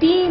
3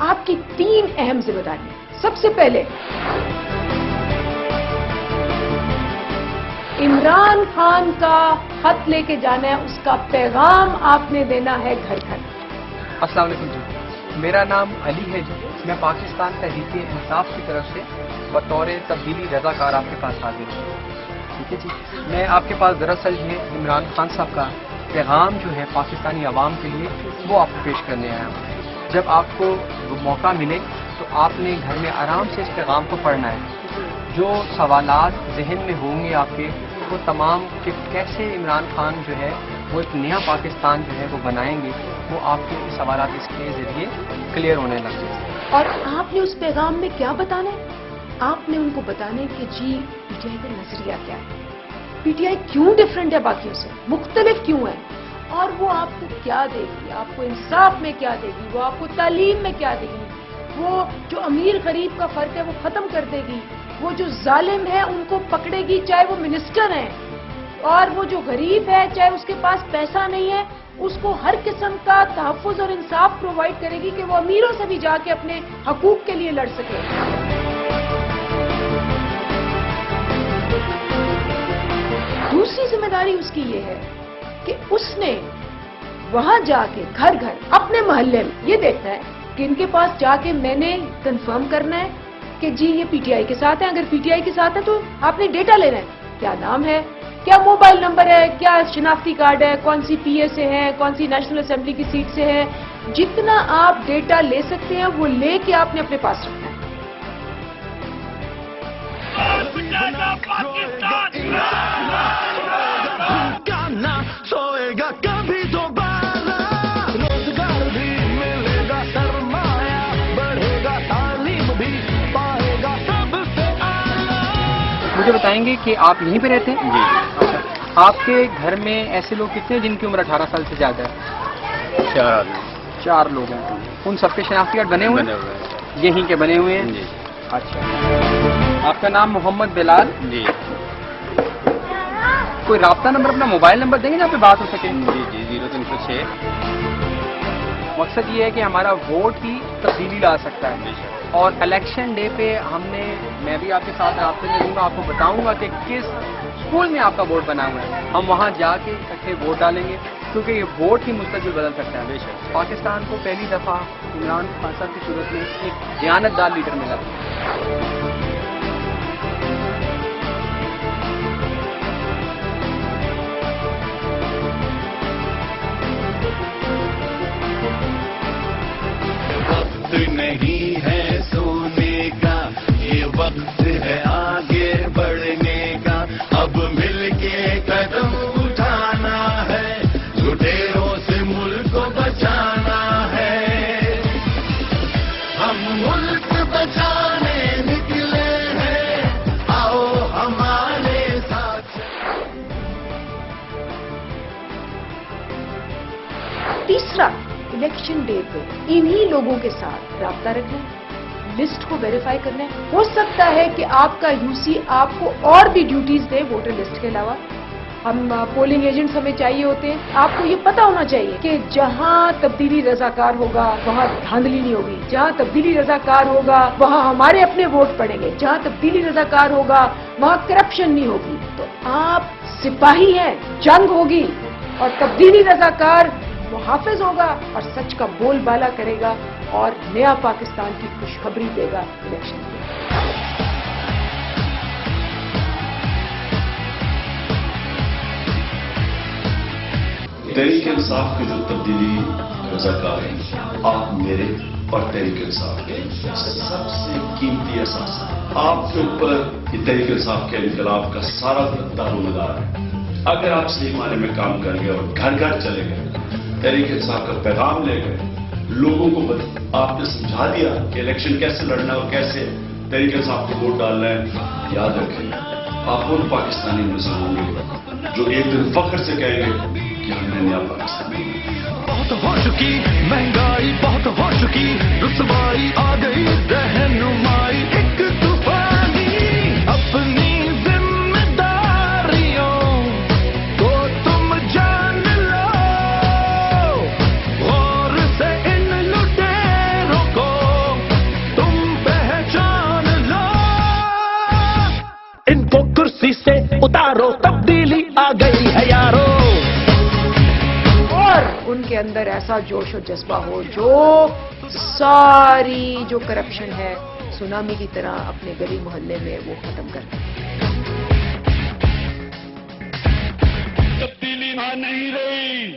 آپ کی 3 اہم ذمہ داری ہیں۔ سب سے پہلے عمران خان کا خط لے کے جانا ہے، اس کا پیغام آپ نے دینا ہے گھر گھر۔ السلام علیکم جی، میرا نام علی ہے جی، میں پاکستان تحریک انصاف کی طرف سے بطور تبدیلی رضاکار آپ کے پاس حاضر ہوں۔ ٹھیک ہے جی، میں آپ کے پاس دراصل جو ہے عمران خان صاحب کا پیغام جو ہے پاکستانی عوام کے لیے وہ آپ کو پیش کرنے آیا ہوں۔ جب آپ کو موقع ملے تو آپ نے گھر میں آرام سے اس پیغام کو پڑھنا ہے۔ جو سوالات ذہن میں ہوں گے آپ کے وہ تمام کہ کیسے عمران خان جو ہے وہ ایک نیا پاکستان جو ہے وہ بنائیں گے، وہ آپ کے سوالات اس کے ذریعے کلیئر ہونے لگ جائیں۔ اور آپ نے اس پیغام میں کیا بتانا ہے؟ آپ نے ان کو بتانا ہے کہ جی پی ٹی آئی کا نظریہ کیا ہے، پی ٹی آئی کیوں ڈفرینٹ ہے باقیوں سے، مختلف کیوں ہے، اور وہ آپ کو کیا دے گی، آپ کو انصاف میں کیا دے گی، وہ آپ کو تعلیم میں کیا دے گی، وہ جو امیر غریب کا فرق ہے وہ ختم کر دے گی، وہ جو ظالم ہے ان کو پکڑے گی چاہے وہ منسٹر ہیں، اور وہ جو غریب ہے چاہے اس کے پاس پیسہ نہیں ہے اس کو ہر قسم کا تحفظ اور انصاف پرووائڈ کرے گی کہ وہ امیروں سے بھی جا کے اپنے حقوق کے لیے لڑ سکے۔ دوسری ذمہ داری اس کی یہ ہے کہ اس نے وہاں جا کے گھر گھر اپنے محلے میں یہ دیکھنا ہے کہ ان کے پاس جا کے میں نے کنفرم کرنا ہے کہ جی یہ پی ٹی آئی کے ساتھ ہے، اگر پی ٹی آئی کے ساتھ ہے تو آپ نے ڈیٹا لینا ہے، کیا نام ہے، کیا موبائل نمبر ہے، کیا شناختی کارڈ ہے، کون سی پی اے سے ہے، کون سی نیشنل اسمبلی کی سیٹ سے ہے، جتنا آپ ڈیٹا لے سکتے ہیں وہ لے کے آپ نے اپنے پاس رکھنا ہے۔ سوئے گا کبھی دوبارہ، روزگار بھی ملے گا، سرمایہ بڑھے گا، تعلیم بھی پائے گا سب سے اعلیٰ۔ مجھے بتائیں گے کہ آپ یہیں پہ رہتے ہیں؟ جی۔ اچھا، آپ کے گھر میں ایسے لوگ کتنے ہیں جن کی عمر 18 سال سے زیادہ ہے؟ 4 آدمی۔ 4 لوگ ہیں، ان سب کے شناختی کارڈ بنے ہوئے ہیں؟ یہیں کے بنے ہوئے ہیں؟ جی۔ اچھا، آپ کا نام محمد بلال؟ جی کوئی رابطہ نمبر اپنا موبائل نمبر دیں گے جہاں پہ بات ہو سکے؟ جی جی 0306۔ مقصد یہ ہے کہ ہمارا ووٹ ہی تبدیلی لا سکتا ہے، اور الیکشن ڈے پہ میں بھی آپ کے ساتھ رابطے میں رہوں گا، آپ کو بتاؤں گا کہ کس اسکول میں آپ کا ووٹ بنا ہوا ہے، ہم وہاں جا کے اکٹھے ووٹ ڈالیں گے، کیونکہ یہ ووٹ ہی مستقبل بدل سکتا ہے۔ پاکستان کو پہلی دفعہ عمران خان صاحب کی صورت میں ایک دیانتدار لیڈر ملا۔ نہیں ہے سونے کا، یہ وقت ہے آگے بڑھنے کا، اب مل کے قدم اٹھانا ہے، لٹیروں سے ملک کو بچانا ہے، ہم ملک بچانے نکلے ہیں، آؤ ہمارے ساتھ۔ تیسرا، الیکشن ڈے پہ انہی لوگوں کے ساتھ رابطہ رکھنا ہے، لسٹ کو ویریفائی کرنا ہے۔ ہو سکتا ہے کہ آپ کا یو سی آپ کو اور بھی ڈیوٹیز دے ووٹر لسٹ کے علاوہ۔ ہم پولنگ ایجنٹس ہمیں چاہیے ہوتے ہیں، آپ کو یہ پتا ہونا چاہیے کہ جہاں تبدیلی رضاکار ہوگا وہاں دھاندلی نہیں ہوگی، جہاں تبدیلی رضاکار ہوگا وہاں ہمارے اپنے ووٹ پڑیں گے، جہاں تبدیلی رضاکار ہوگا وہاں کرپشن نہیں ہوگی۔ تو آپ سپاہی ہیں، جنگ ہوگی، اور تبدیلی رضاکار محافظ ہوگا اور سچ کا بول بالا کرے گا اور نیا پاکستان کی خوشخبری دے گا الیکشن میں۔ تحریک انصاف کے جو تبدیلی رضاکار ہیں، آپ میرے اور تحریک انصاف کے سب سے قیمتی احساس ہے۔ آپ کے اوپر یہ تحریک انصاف کے انقلاب کا سارا دارومدار ہے۔ اگر آپ صحیح معنی میں کام کر گئے اور گھر گھر چلے گئے، تحریک انصاف کا پیغام لے گئے، لوگوں کو آپ نے سمجھا دیا کہ الیکشن کیسے لڑنا ہے اور کیسے تحریک انصاف کو ووٹ ڈالنا ہے، یاد رکھیں آپ ان پاکستانی نسل ہوں گے جو ایک دن فخر سے کہیں گے کہ ہم نے نیا پاکستان بنایا۔ بہت ہو چکی مہنگائی، بہت ہو چکی رسوائی، آ گئی رہنمائی ایک طوفانی، اپنی ذمہ داریوں کو تم جان لو، غور سے ان لٹیروں کو کے اندر ایسا جوش و جذبہ ہو جو ساری جو کرپشن ہے سونامی کی طرح اپنے گلی محلے میں وہ ختم کر دے. تبدیلی وہاں نہیں رہی.